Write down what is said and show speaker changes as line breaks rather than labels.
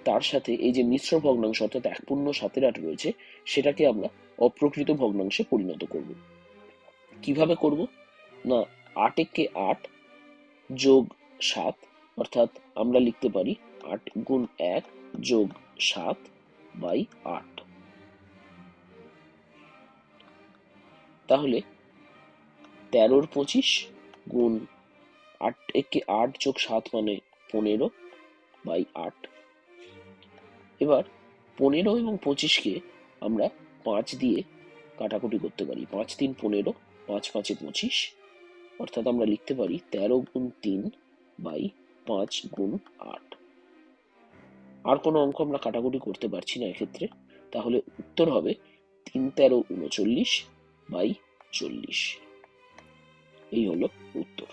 তার সাথে এই যে মিশ্র ভগ্নাংশ অর্থাৎ 1.7 রয়েছে সেটাকে আমরা অপ্রকৃত ভগ্নাংশে পরিণত করব। কিভাবে করব না, 8 যোগ 7, অর্থাৎ আমরা লিখতে পারি 8 × 1 যোগ 7/8। তাহলে 13 × 25 গুণ 8 যোগ 7 মানে 15/8। এবার 15 এবং 25কে আমরা 5 দিয়ে কাটাকুটি করতে পারি। 5 × 3 = 15, 5 × 5 = 25, অর্থাৎ আমরা লিখতে পারি 13 × 3/5 × 8। আর কোনো অঙ্ক আমরা কাটাকুটি করতে পারছি না এক্ষেত্রে, তাহলে উত্তর হবে 3 × 13 = 39/40। এই হলো উত্তর।